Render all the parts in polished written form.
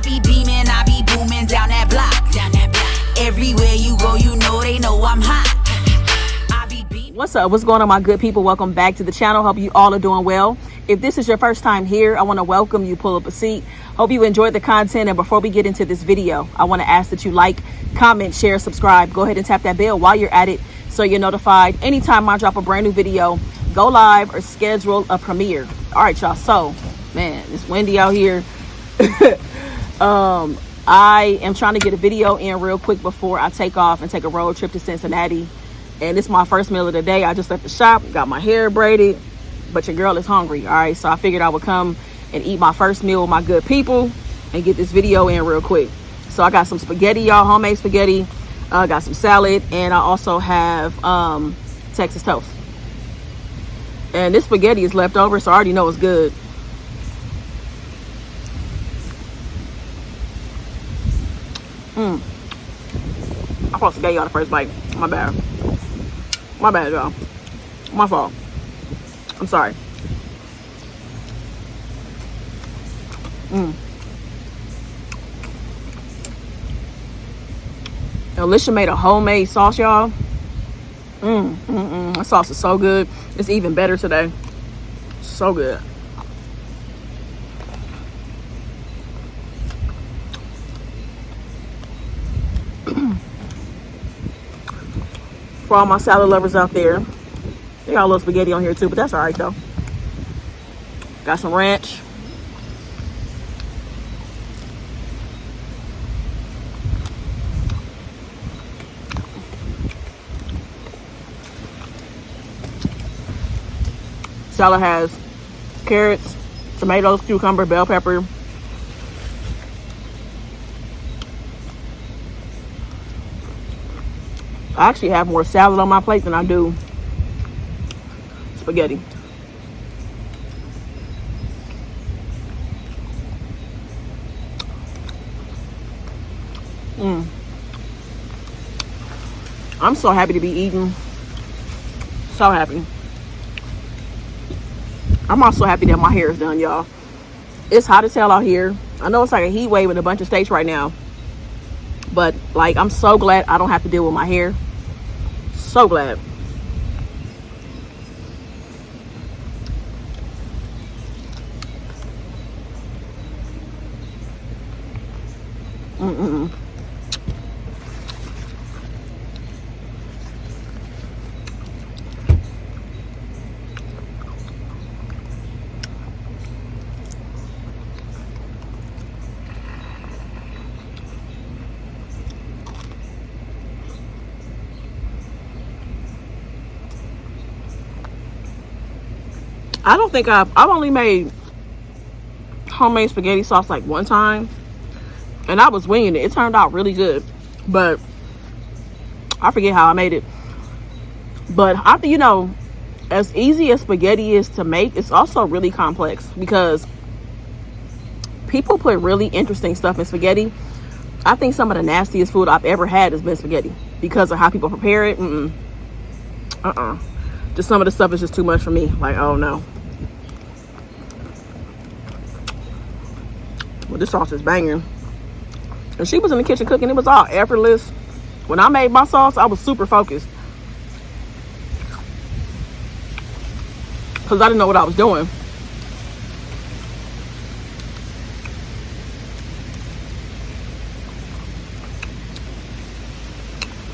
be beaming, I be booming down that block. Everywhere you go, you know they know I'm hot. What's up? What's going on, my good people? Welcome back to the channel. Hope you all are doing well. If this is your first time here, I want to welcome you. Pull up a seat. Hope you enjoyed the content. And before we get into this video, I want to ask that you like, comment, share, subscribe. Go ahead and tap that bell while you're at it so you're notified anytime I drop a brand new video, go live, or schedule a premiere. All right, y'all. So, man, it's windy out here. I am trying to get a video in real quick before I take off and take a road trip to Cincinnati. And it's my first meal of the day. I just left the shop, got my hair braided, but your girl is hungry. All right, so I figured I would come and eat my first meal with my good people and get this video in real quick. So I got some spaghetti, y'all, homemade spaghetti. I got some salad, and I also have Texas toast. And this spaghetti is left over, so I already know it's good. I'm supposed to get y'all the first bite. My bad. My bad, y'all. My fault. I'm sorry. Alicia made a homemade sauce, y'all. That sauce is so good. It's even better today. So good. For all my salad lovers out there, they got a little spaghetti on here too, but that's all right though. Got some ranch. Salad has carrots, tomatoes, cucumber, bell pepper. I actually have more salad on my plate than I do spaghetti. I'm so happy to be eating. So happy. I'm also happy that my hair is done, y'all. It's hot as hell out here. I know it's like a heat wave in a bunch of states right now. But, like, I'm so glad I don't have to deal with my hair. So glad. I don't think I've only made homemade spaghetti sauce like one time, and I was winging it. It turned out really good, but I forget how I made it. But after, you know, as easy as spaghetti is to make, it's also really complex because people put really interesting stuff in spaghetti. I think some of the nastiest food I've ever had has been spaghetti because of how people prepare it. Just some of the stuff is just too much for me. Like, oh no. Well, this sauce is banging. And she was in the kitchen cooking. It was all effortless. When I made my sauce, I was super focused. Because I didn't know what I was doing.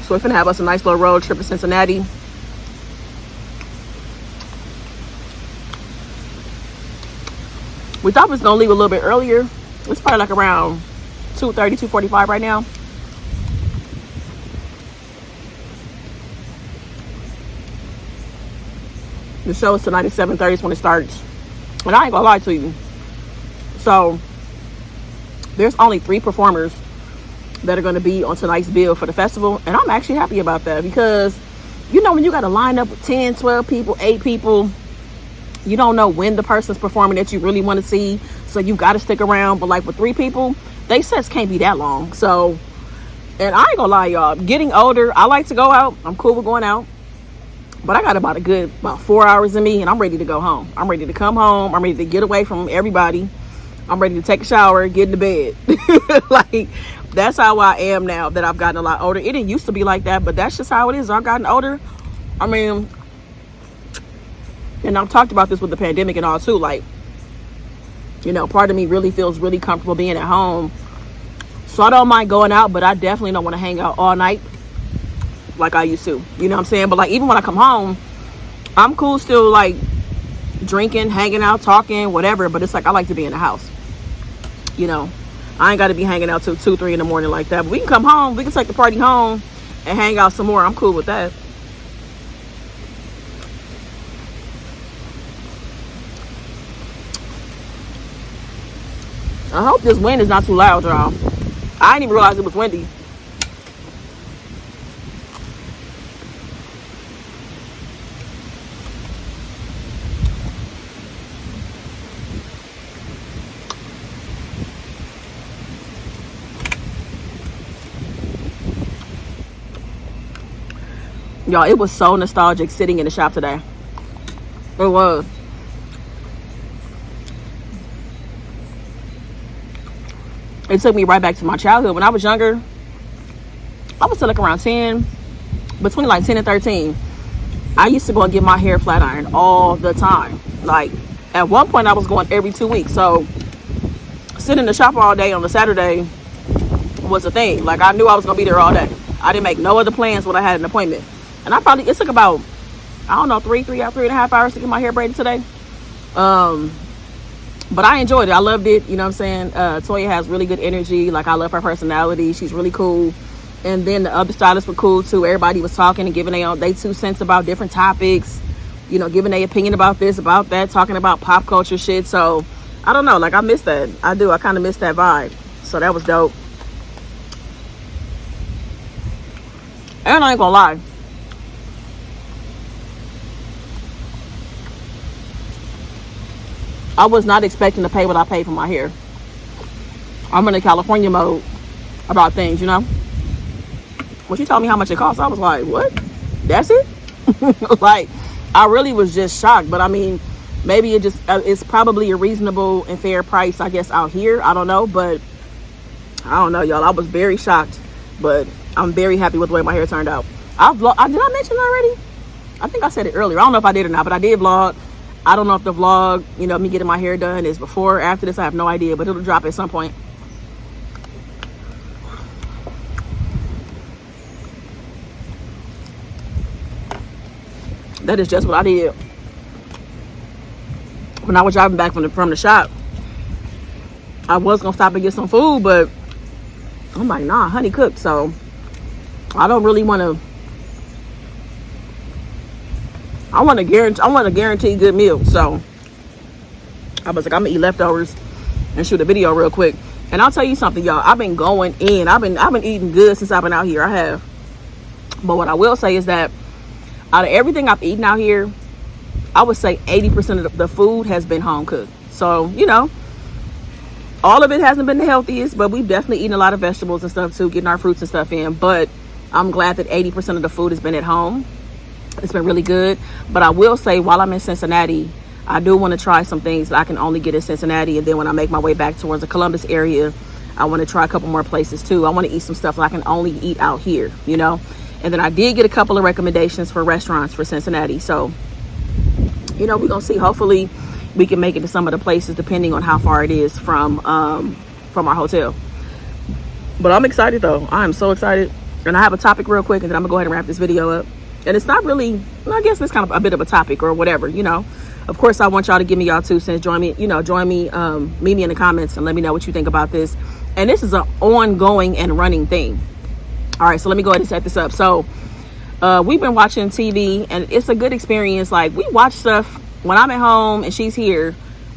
So we're finna have us a nice little road trip to Cincinnati. We thought we was gonna leave a little bit earlier. It's probably like around 2:30, 2:45 right now. The show is tonight at 7:30 is when it starts. And I ain't gonna lie to you. So there's only 3 performers that are gonna be on tonight's bill for the festival. And I'm actually happy about that because, you know, when you gotta line up with 10, 12 people, 8 people, you don't know when the person's performing that you really want to see, so you got to stick around. But like with 3 people, they sets can't be that long. So, and I ain't gonna lie, y'all, getting older, I like to go out. I'm cool with going out, but I got about 4 hours in me, and I'm ready to go home. I'm ready to come home. I'm ready to get away from everybody. I'm ready to take a shower, get into bed. Like, that's how I am now that I've gotten a lot older. It didn't used to be like that, but that's just how it is. I've gotten older. I mean, and I've talked about this with the pandemic and all too. Like, you know, part of me really feels really comfortable being at home. So I don't mind going out, but I definitely don't want to hang out all night like I used to. You know what I'm saying? But like, even when I come home, I'm cool still, like, drinking, hanging out, talking, whatever. But it's like, I like to be in the house. You know, I ain't got to be hanging out till 2, 3 in the morning like that. But we can come home. We can take the party home and hang out some more. I'm cool with that. I hope this wind is not too loud, y'all. I didn't even realize it was windy. Y'all, it was so nostalgic sitting in the shop today. It was. It took me right back to my childhood. When I was younger, I was still like around 10, between like 10 and 13. I used to go and get my hair flat ironed all the time. Like, at one point I was going every 2 weeks. So sitting in the shop all day on a Saturday was a thing. Like, I knew I was gonna be there all day. I didn't make no other plans when I had an appointment. And it took about, I don't know, 3.5 hours to get my hair braided today. But I enjoyed it. I loved it. You know what I'm saying? Toya has really good energy. Like, I love her personality. She's really cool. And then the other stylists were cool too. Everybody was talking and giving their 2 cents about different topics. You know, giving their opinion about this, about that, talking about pop culture shit. So, I don't know. Like, I miss that. I do. I kind of miss that vibe. So, that was dope. And I ain't gonna lie. I was not expecting to pay what I paid for my hair. I'm in a California mode about things, you know. When she told me how much it cost, I was like, what? That's it? Like, I really was just shocked. But I mean, maybe it's probably a reasonable and fair price, I guess, out here. I don't know. But I don't know, y'all. I was very shocked. But I'm very happy with the way my hair turned out. Did I mention it already? I think I said it earlier. I don't know if I did or not, but I did vlog. I don't know if the vlog, you know, me getting my hair done is before or after this. I have no idea, but it'll drop at some point. That is just what I did. When I was driving back from the shop, I was going to stop and get some food, but I'm like, nah, honey cooked. So I don't really want to. I want a guaranteed good meal. So I was like, I'm gonna eat leftovers and shoot a video real quick. And I'll tell you something, y'all. I've been going in. I've been eating good since I've been out here. I have. But what I will say is that out of everything I've eaten out here, I would say 80% of the food has been home cooked. So, you know, all of it hasn't been the healthiest, but we've definitely eaten a lot of vegetables and stuff too, getting our fruits and stuff in. But I'm glad that 80% of the food has been at home. It's been really good. But I will say, while I'm in Cincinnati, I do want to try some things that I can only get in Cincinnati. And then when I make my way back towards the Columbus area, I want to try a couple more places too. I want to eat some stuff that I can only eat out here, you know. And then I did get a couple of recommendations for restaurants for Cincinnati. So, you know, we're going to see. Hopefully we can make it to some of the places depending on how far it is from our hotel. But I'm excited though. I am so excited. And I have a topic real quick, and then I'm gonna go ahead and wrap this video up. And it's not really, I guess it's kind of a bit of a topic or whatever, you know. Of course, I want y'all to give me y'all 2 cents. Join me, meet me in the comments and let me know what you think about this. And this is an ongoing and running thing. All right, so let me go ahead and set this up. So we've been watching TV, and it's a good experience. Like, we watch stuff when I'm at home and she's here.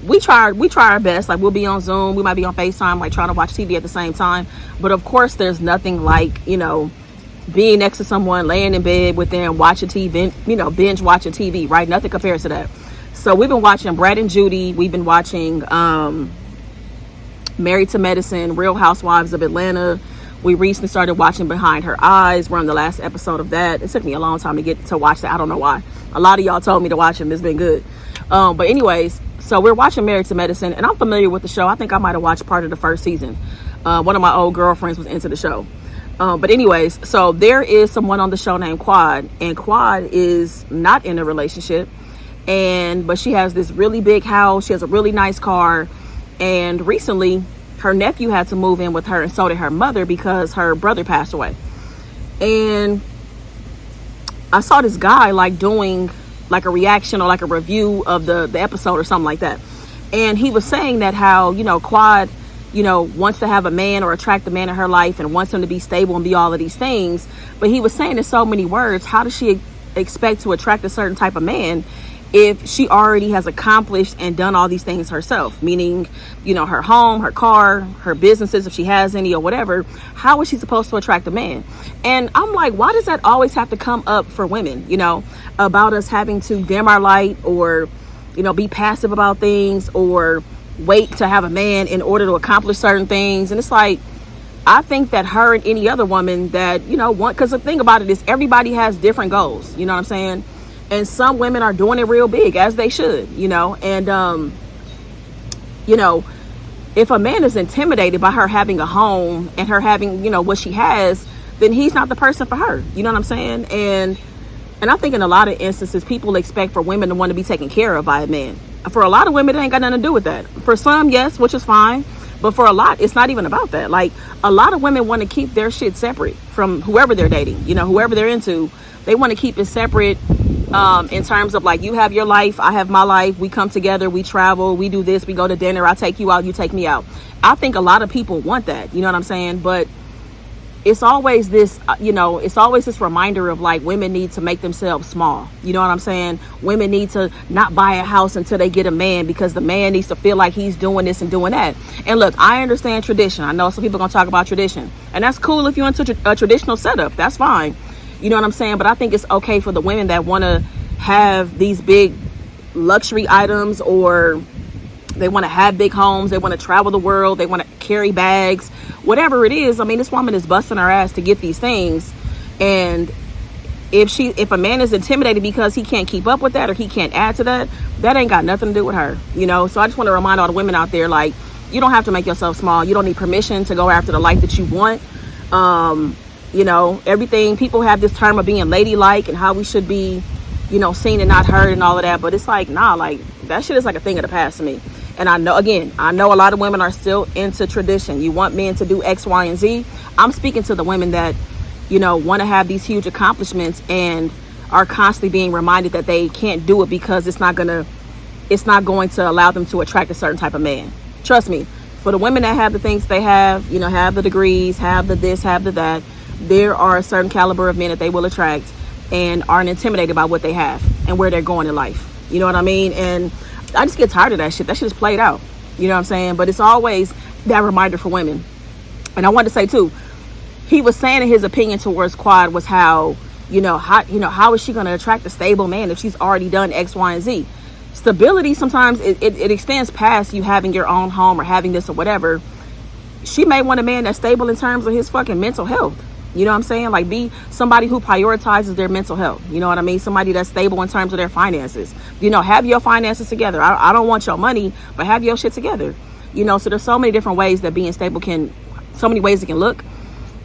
We try our best. Like, we'll be on Zoom, we might be on FaceTime, like trying to watch TV at the same time. But of course, there's nothing like, you know, being next to someone, laying in bed with them, watching TV, you know, binge watching TV, right? Nothing compares to that. So we've been watching Brad and Judy. We've been watching Married to Medicine, Real Housewives of Atlanta. We recently started watching Behind Her Eyes. We're on the last episode of that. It took me a long time to get to watch that. I don't know why. A lot of y'all told me to watch them. It's been good. But anyways, so we're watching Married to Medicine, and I'm familiar with the show. I think I might have watched part of the first season. One of my old girlfriends was into the show. But anyways, so there is someone on the show named Quad, and Quad is not in a relationship, but she has this really big house. She has a really nice car, and recently her nephew had to move in with her, and so did her mother, because her brother passed away. And I saw this guy like doing like a reaction or like a review of the episode or something like that, and he was saying that how, you know, Quad, you know, wants to have a man or attract a man in her life and wants him to be stable and be all of these things. But he was saying in so many words, how does she expect to attract a certain type of man if she already has accomplished and done all these things herself? Meaning, you know, her home, her car, her businesses, if she has any or whatever. How is she supposed to attract a man? And I'm like, why does that always have to come up for women, you know, about us having to dim our light or, you know, be passive about things or wait to have a man in order to accomplish certain things? And it's like, I think that her and any other woman that, you know, want, because the thing about it is everybody has different goals, you know what I'm saying? And some women are doing it real big, as they should, you know. And you know, if a man is intimidated by her having a home and her having, you know, what she has, then he's not the person for her, you know what I'm saying? And I think in a lot of instances, people expect for women to want to be taken care of by a man. For a lot of women, it ain't got nothing to do with that. For some, yes, which is fine. But for a lot, it's not even about that. Like, a lot of women want to keep their shit separate from whoever they're dating, you know, whoever they're into. They want to keep it separate in terms of like, you have your life, I have my life. We come together, we travel, we do this, we go to dinner, I take you out, you take me out. I think a lot of people want that, you know what I'm saying? But it's always this, you know, it's always this reminder of like, women need to make themselves small. You know what I'm saying? Women need to not buy a house until they get a man, because the man needs to feel like he's doing this and doing that. And look, I understand tradition. I know some people are going to talk about tradition, and that's cool if you're into a traditional setup. That's fine. You know what I'm saying? But I think it's okay for the women that want to have these big luxury items, or they want to have big homes, they want to travel the world, they want to carry bags, whatever it is. I mean, this woman is busting her ass to get these things. And if a man is intimidated because he can't keep up with that or he can't add to that, that ain't got nothing to do with her, you know? So I just want to remind all the women out there, like, you don't have to make yourself small. You don't need permission to go after the life that you want. You know, everything, people have this term of being ladylike and how we should be, you know, seen and not heard and all of that. But it's like, nah, like, that shit is like a thing of the past to me. And I know a lot of women are still into tradition. You want men to do X, Y, and Z. I'm speaking to the women that, you know, want to have these huge accomplishments and are constantly being reminded that they can't do it because it's not going to allow them to attract a certain type of man. Trust me, for the women that have the things they have, you know, have the degrees, have the this, have the that, there are a certain caliber of men that they will attract and aren't intimidated by what they have and where they're going in life. You know what I mean? And I just get tired of that shit. That shit is played out. You know what I'm saying? But it's always that reminder for women. And I wanted to say too, he was saying in his opinion towards Quad was how is she going to attract a stable man if she's already done X, Y, and Z? Stability sometimes it extends past you having your own home or having this or whatever. She may want a man that's stable in terms of his fucking mental health. You know what I'm saying? Like, be somebody who prioritizes their mental health. You know what I mean? Somebody that's stable in terms of their finances. You know, have your finances together. I don't want your money, but have your shit together. You know, so there's so many different ways that being stable so many ways it can look.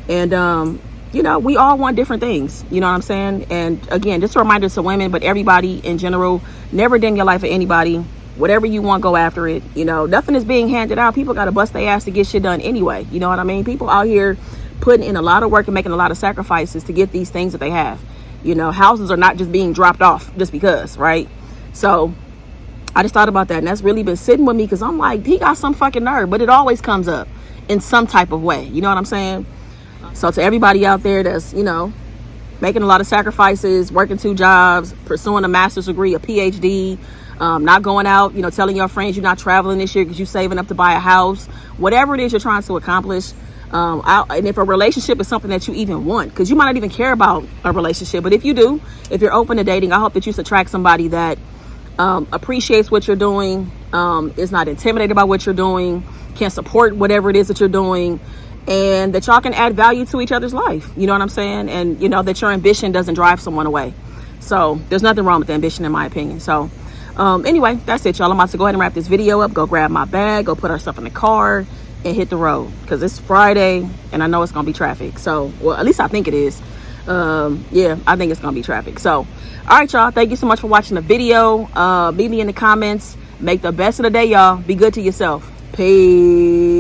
And, you know, we all want different things. You know what I'm saying? And again, just a reminder to women, but everybody in general, never dim your life for anybody. Whatever you want, go after it. You know, nothing is being handed out. People got to bust their ass to get shit done anyway. You know what I mean? People out here putting in a lot of work and making a lot of sacrifices to get these things that they have. You know, houses are not just being dropped off just because, right? So I just thought about that, and that's really been sitting with me, because I'm like, he got some fucking nerve, but it always comes up in some type of way. You know what I'm saying? So to everybody out there that's, you know, making a lot of sacrifices, working 2 jobs, pursuing a master's degree, a PhD, not going out, you know, telling your friends you're not traveling this year because you're saving up to buy a house, whatever it is you're trying to accomplish. And if a relationship is something that you even want, because you might not even care about a relationship, but if you do, if you're open to dating, I hope that you attract somebody that appreciates what you're doing, is not intimidated by what you're doing, can support whatever it is that you're doing, and that y'all can add value to each other's life. You know what I'm saying? And, you know, that your ambition doesn't drive someone away. So there's nothing wrong with ambition, in my opinion. So Anyway, that's it, y'all. I'm about to go ahead and wrap this video up, go grab my bag, go put our stuff in the car, and hit the road, because it's Friday and I know it's gonna be traffic. So, well, at least I think it is. Yeah, I think it's gonna be traffic. So, all right, y'all, thank you so much for watching the video. Leave me in the comments. Make the best of the day, y'all. Be good to yourself. Peace.